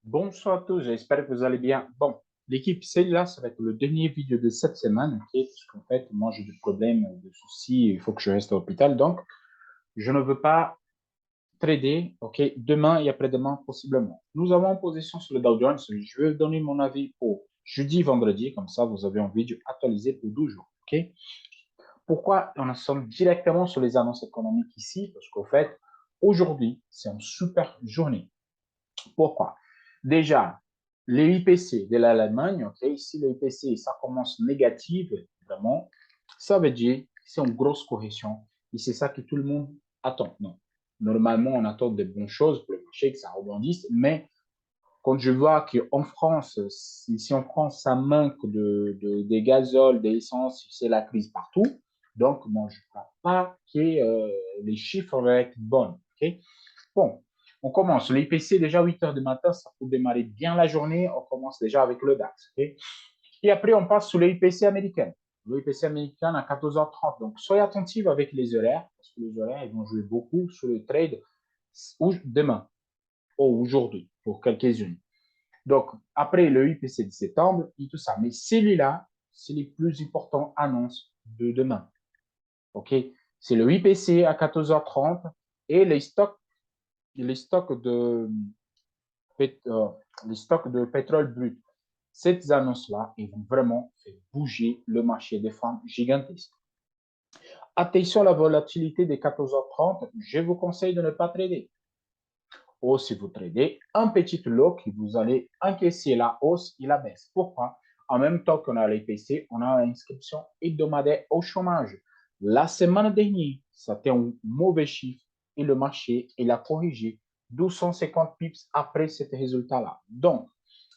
Bonsoir à tous, j'espère que vous allez bien. Bon, l'équipe, celle-là, ça va être le dernier vidéo de cette semaine, ok? Parce qu'en fait, moi, j'ai des problèmes, des soucis, il faut que je reste à l'hôpital. Donc, je ne veux pas trader, ok? Demain et après-demain, possiblement. Nous avons en position sur le Dow Jones. Je vais donner mon avis pour jeudi, vendredi, comme ça, vous avez un vidéo actualisé pour 12 jours, ok? Pourquoi on en sommes directement sur les annonces économiques ici? Parce qu'au fait, aujourd'hui, c'est une super journée. Pourquoi? Déjà, les IPC de l'Allemagne, ok, si les IPC, ça commence négative, vraiment, ça veut dire que c'est une grosse correction. Et c'est ça que tout le monde attend. Non. Normalement, on attend de bonnes choses pour le marché, que ça rebondisse, mais quand je vois qu'en France, ici en France, ça manque des gazoles, des essences, c'est la crise partout. Donc, moi, je ne crois pas que les chiffres vont être bons. Ok. Bon, on commence. L'IPC, déjà 8 heures du matin, ça peut démarrer bien la journée. On commence déjà avec le DAX. Okay. Et après, on passe sur l'IPC américain. L'IPC américain à 14h30. Donc, soyez attentifs avec les horaires, parce que les horaires, ils vont jouer beaucoup sur le trade demain ou aujourd'hui, pour quelques-unes. Donc, après le IPC de septembre et tout ça. Mais celui-là, c'est les plus importants annonces de demain. OK? C'est le IPC à 14h30 et les stocks de, les stocks de pétrole brut. Ces annonces-là, ils vont vraiment faire bouger le marché des femmes gigantesques. Attention à la volatilité des 14h30, je vous conseille de ne pas trader. Ou si vous tradez, un petit lot que vous allez encaisser la hausse et la baisse. Pourquoi? En même temps qu'on a l'IPC, on a l'inscription hebdomadaire au chômage. La semaine dernière, c'était un mauvais chiffre et le marché, il a corrigé 1250 pips après ce résultat-là. Donc,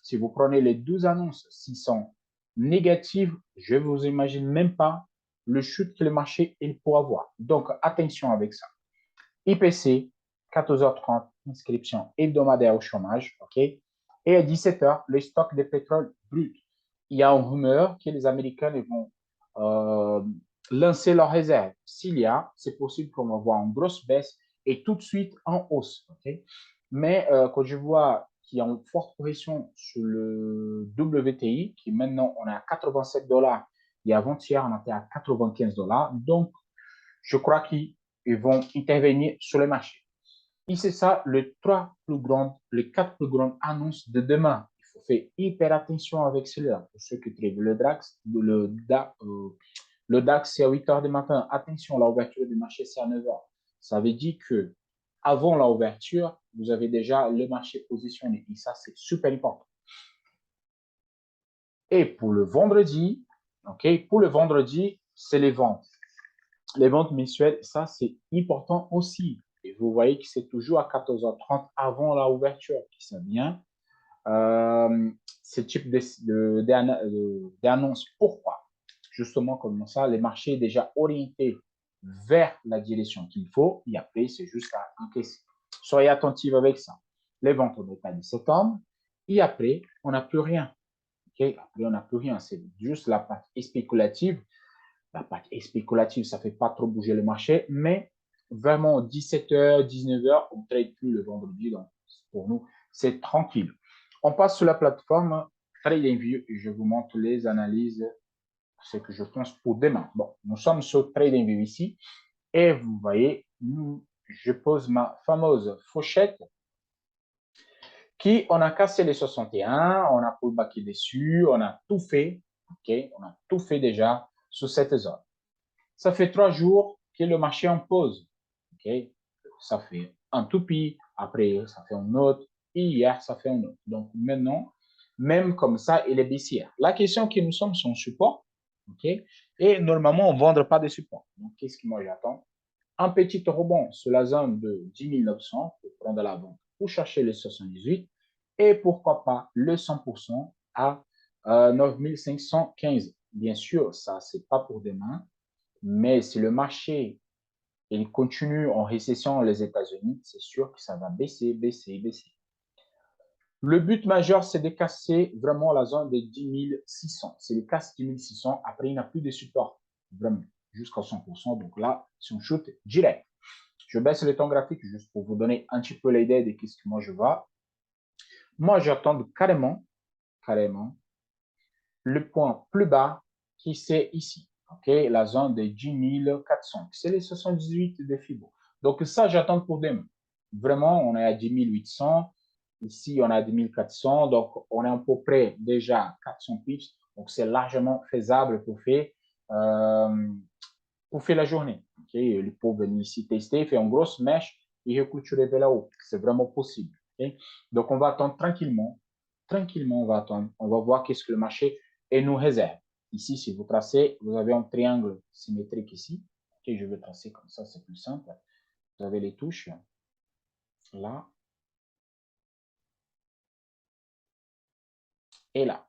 si vous prenez les 12 annonces, s'ils sont négatives, je ne vous imagine même pas le chute que le marché il peut avoir. Donc, attention avec ça. IPC, 14h30, inscription hebdomadaire au chômage, OK? Et à 17h, les stocks de pétrole brut. Il y a une rumeur que les Américains vont lancer leurs réserves. S'il y a, c'est possible qu'on va voir une grosse baisse et tout de suite en hausse, OK? Mais quand je vois qu'il y a une forte pression sur le WTI, qui maintenant on est à 87 $, et avant-hier on était à 95 $, donc je crois qu'ils vont intervenir sur le marché. Et c'est ça les quatre plus grandes annonces de demain. Il faut faire hyper attention avec cela. Pour ceux qui traitent le DAX, c'est à 8 heures du matin. Attention, l'ouverture du marché, c'est à 9 heures. Ça veut dire que avant l'ouverture, vous avez déjà le marché positionné. Et ça, c'est super important. Et pour le vendredi, OK, pour le vendredi, c'est les ventes. Les ventes mensuelles, ça, c'est important aussi. Et vous voyez que c'est toujours à 14h30 avant la ouverture qui ça vient. Ce type d'annonce. Pourquoi? Justement, comme ça, les marchés sont déjà orientés vers la direction qu'il faut et après, c'est juste à encaisser. Soyez attentifs avec ça. Les ventes, on est à 17 ans et après, on n'a plus rien. Okay? Après, on n'a plus rien. C'est juste la partie spéculative. La partie spéculative, ça ne fait pas trop bouger le marché, mais vraiment 17h, 19h, on ne trade plus le vendredi. Donc, pour nous, c'est tranquille. On passe sur la plateforme TradingView et je vous montre les analyses, ce que je pense pour demain. Bon, nous sommes sur TradingView ici et vous voyez, je pose ma fameuse fourchette qui, on a cassé les 61, on a pullbacké dessus, on a tout fait, ok, on a tout fait déjà sur cette zone. Ça fait 3 jours que le marché en pause. Okay? Ça fait un toupie, après ça fait un autre, et hier ça fait un autre. Donc maintenant, même comme ça, il est baissière. La question que nous sommes sur un support, okay? Et normalement, on ne vendre pas de support. Donc qu'est-ce que moi j'attends? Un petit rebond sur la zone de 10 900 pour prendre la vente, pour chercher les 78 et pourquoi pas le 100% à 9 515. Bien sûr, ça, ce n'est pas pour demain, mais si le marché il continue en récession les États-Unis, c'est sûr que ça va baisser, baisser, baisser. Le but majeur, c'est de casser vraiment la zone des 10 600. C'est le casse 10 600. Après, il n'y a plus de support, vraiment, jusqu'à 100%. Donc là, c'est un shoot direct. Je baisse le temps graphique juste pour vous donner un petit peu l'idée de ce que moi je vois. Moi, j'attends carrément, carrément, le point plus bas qui c'est ici. OK, la zone de 10 400. C'est les 78 de Fibo. Donc, ça, j'attends pour demain. Vraiment, on est à 10 800. Ici, on est à 10 400. Donc, on est à peu près déjà 400 pips. Donc, c'est largement faisable pour faire la journée. Okay? Il peut venir ici tester, faire une grosse mèche et recouturer vers là-haut. C'est vraiment possible. Okay? Donc, on va attendre tranquillement. Tranquillement, on va attendre. On va voir qu'est-ce que le marché nous réserve. Ici, si vous tracez, vous avez un triangle symétrique ici. Okay? Je vais tracer comme ça, c'est plus simple. Vous avez les touches là et là.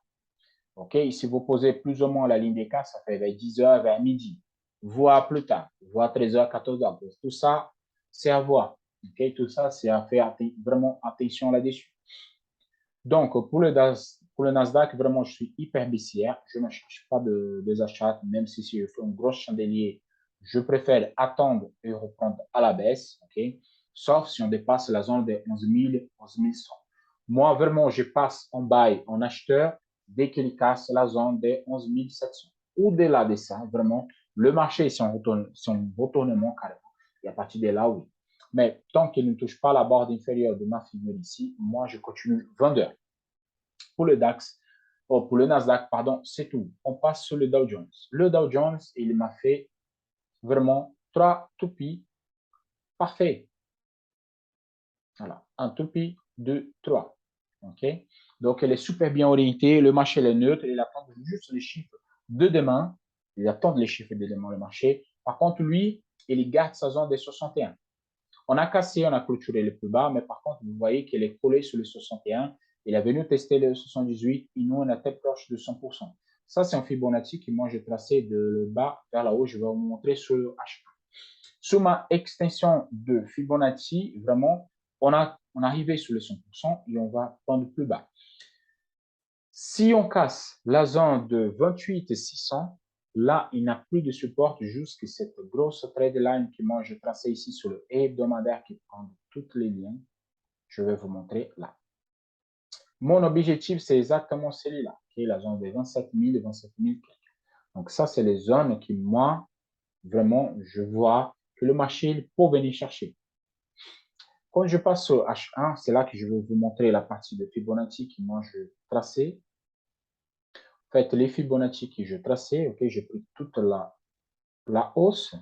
OK, si vous posez plus ou moins la ligne des cas, ça fait vers 10h, vers midi, voire plus tard, voire 13h, 14h. Tout ça, c'est à voir. OK, tout ça, c'est à faire vraiment attention là-dessus. Donc, pour le Nasdaq, vraiment, je suis hyper baissière. Je ne cherche pas des achats, même si je fais un gros chandelier, je préfère attendre et reprendre à la baisse. OK, sauf si on dépasse la zone des 11 000, 11 100. Moi, vraiment, je passe en buy, en acheteur, dès qu'il casse la zone des 11 700. Au-delà de ça, vraiment, le marché, c'est un retournement carrément. Et à partir de là, oui. Mais tant qu'il ne touche pas la barre inférieure de ma figure ici, moi, je continue vendeur. Pour le DAX, pour le Nasdaq, pardon, c'est tout. On passe sur le Dow Jones. Le Dow Jones, il m'a fait vraiment 3 toupies parfaits. Voilà, un toupie, 2, 3. OK? Donc, elle est super bien orientée. Le marché est neutre. Il attend juste les chiffres de demain. Il attend les chiffres de demain, le marché. Par contre, lui, il garde sa zone des 61. On a cassé, on a clôturé le plus bas, mais par contre, vous voyez qu'elle est collée sur le 61. Il est venu tester le 78 et nous, on était proche de 100%. Ça, c'est un Fibonacci que moi, j'ai tracé de le bas vers là haut. Je vais vous montrer sur le H1. Sur ma extension de Fibonacci, vraiment, on arrivé sur le 100% et on va prendre plus bas. Si on casse la zone de 28 600, là, il n'a plus de support jusqu'à cette grosse trade line que moi, je traçais ici sur le hebdomadaire qui prend toutes les lignes. Je vais vous montrer là. Mon objectif, c'est exactement celui-là, qui est la zone de 27 000 et 27 000. Donc, ça, c'est les zones qui, moi, vraiment, je vois que le marché peut venir chercher. Quand je passe au H1, c'est là que je vais vous montrer la partie de Fibonacci qui, moi, je tracais. En fait, les Fibonacci que je traçais, ok, j'ai pris toute la hausse.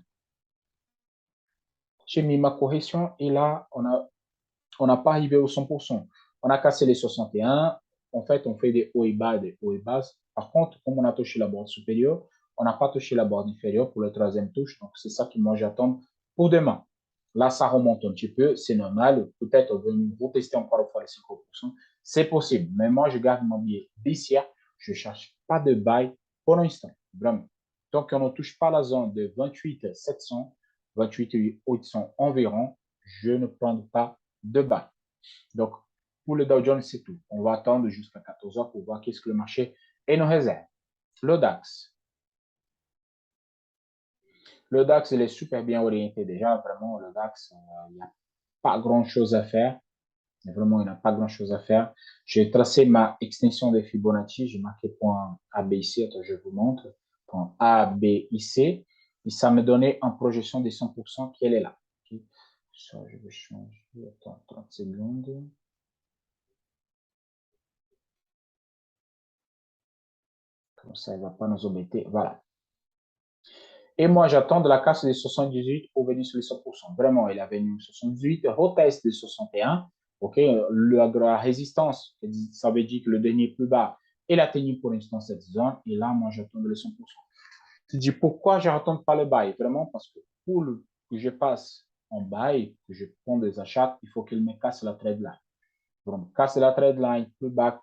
J'ai mis ma correction et là, on n'a pas arrivé au 100%. On a cassé les 61. En fait, on fait des hauts et bas, des hauts et bas. Par contre, comme on a touché la barre supérieure, on n'a pas touché la barre inférieure pour la troisième touche. Donc, c'est ça que moi, j'attends pour demain. Là, ça remonte un petit peu. C'est normal. Peut-être vous tester encore une fois les 50%. C'est possible. Mais moi, je garde mon billet baissière. Je ne cherche pas de bail pour l'instant. Vraiment. Tant qu'on ne touche pas la zone de 28 700, 28 800 environ, je ne prends pas de bail. Donc, pour le Dow Jones, c'est tout. On va attendre jusqu'à 14 heures pour voir qu'est-ce que le marché et nos réserves. Le DAX. Le DAX, il est super bien orienté déjà. Vraiment, le DAX, il n'y a pas grand-chose à faire. Vraiment, il n'y a pas grand-chose à faire. J'ai tracé ma extension de Fibonacci. J'ai marqué point ABC. Attends, je vous montre. Point ABC. Et ça me donnait en projection des 100% qu'elle est là. Okay. Ça, je vais changer. Attends, 30 secondes. Comme ça, il ne va pas nous embêter. Voilà. Et moi, j'attends de la casse des 78 pour venir sur les 100%. Vraiment, il a venu 78, retest de 61. OK, la résistance, ça veut dire que le dernier plus bas, il a tenu pour l'instant cette zone. Et là, moi, j'attends le 100%. Tu dis pourquoi je n'attends pas le bail? Vraiment, parce que pour que je passe en bail, que je prends des achats, il faut qu'il me casse la trade line. Donc, casse la trade line, plus bas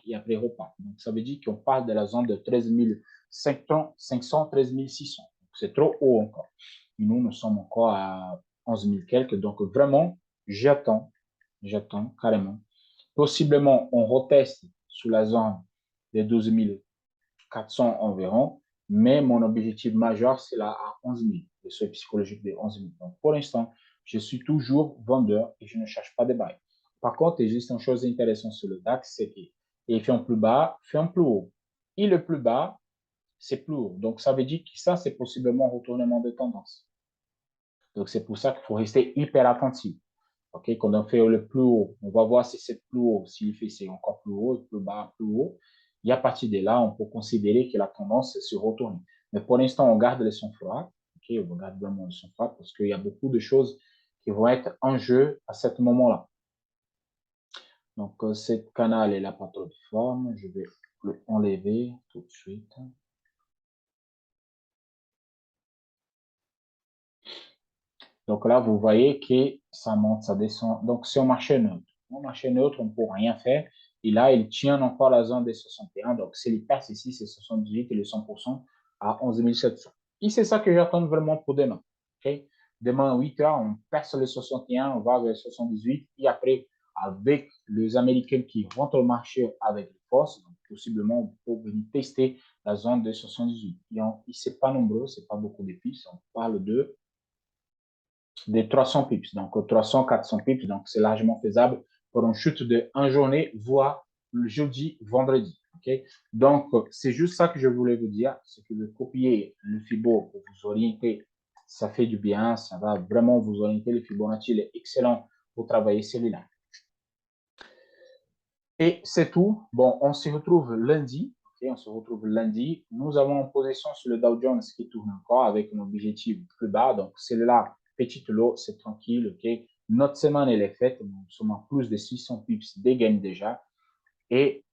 et après repart. Donc, ça veut dire qu'on parle de la zone de 13 500, 13 600. C'est trop haut encore. Nous, nous sommes encore à 11 000 quelques. Donc, vraiment, j'attends carrément. Possiblement, on reteste sous la zone des 12 400 environ. Mais mon objectif majeur, c'est là à 11 000. Le seuil psychologique des 11 000. Donc, pour l'instant, je suis toujours vendeur et je ne cherche pas de bail. Par contre, il existe une chose intéressante sur le DAX, c'est qu'il fait un plus bas, fait un plus haut. Et le plus bas, c'est plus haut. Donc, ça veut dire que ça, c'est possiblement un retournement de tendance. Donc, c'est pour ça qu'il faut rester hyper attentif. OK, quand on fait le plus haut, on va voir si c'est plus haut. S'il fait c'est encore plus haut, plus bas, plus haut. Et à partir de là, on peut considérer que la tendance se retourne. Mais pour l'instant, on garde le sang-froid. OK, on garde vraiment le sang-froid parce qu'il y a beaucoup de choses qui vont être en jeu à ce moment-là. Donc, cette canal est la pas trop de forme. Je vais l'enlever tout de suite. Donc là, vous voyez que ça monte, ça descend. Donc, c'est un marché neutre. Un marché neutre, on ne peut rien faire. Et là, il tient encore la zone des 61. Donc, c'est les pertes ici, c'est 78 et le 100% à 11 700. Et c'est ça que j'attends vraiment pour demain. Okay? Demain, à 8 heures, on perce le 61, on va vers 78. Et après, avec les Américains qui rentrent au marché avec force, donc possiblement, on peut venir tester la zone de 78. Et ce n'est pas nombreux, ce n'est pas beaucoup de pistes. On parle de des 300 pips. Donc, 300, 400 pips. Donc, c'est largement faisable pour une chute de 1 journée, voire le jeudi, vendredi. Okay? Donc, c'est juste ça que je voulais vous dire. C'est que de copier le Fibo pour vous orienter, ça fait du bien. Ça va vraiment vous orienter. Le Fibonacci, il est excellent pour travailler celui-là. Et c'est tout. Bon, on se retrouve lundi. Okay? On se retrouve lundi. Nous avons en position sur le Dow Jones qui tourne encore avec un objectif plus bas. Donc, celui-là, petit lot, c'est tranquille. Okay? Notre semaine, elle est faite. Nous sommes à plus de 600 pips de gain déjà. Et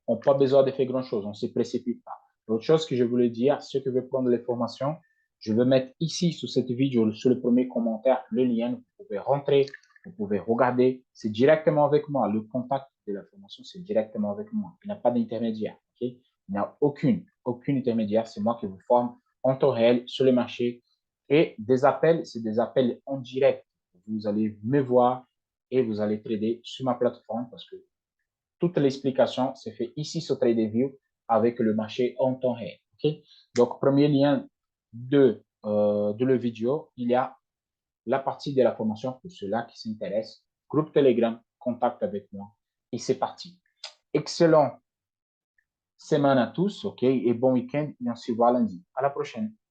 on n'a pas besoin de faire grand-chose. On ne se précipite pas. L'autre chose que je voulais dire, ceux qui veulent prendre les formations, je vais mettre ici sur cette vidéo, sur le premier commentaire, le lien. Vous pouvez rentrer, vous pouvez regarder. C'est directement avec moi. Le contact de la formation, c'est directement avec moi. Il n'y a pas d'intermédiaire. Okay? Il n'y a aucune intermédiaire. C'est moi qui vous forme en temps réel sur le marché. Et des appels, c'est des appels en direct. Vous allez me voir et vous allez trader sur ma plateforme parce que toute l'explication se fait ici sur TradingView avec le marché en temps réel. Okay? Donc, premier lien de la vidéo, il y a la partie de la formation pour ceux-là qui s'intéressent. Groupe Telegram, contact avec moi. Et c'est parti. Excellent semaine à tous, ok? Et bon week-end. Et on se voit lundi. À la prochaine.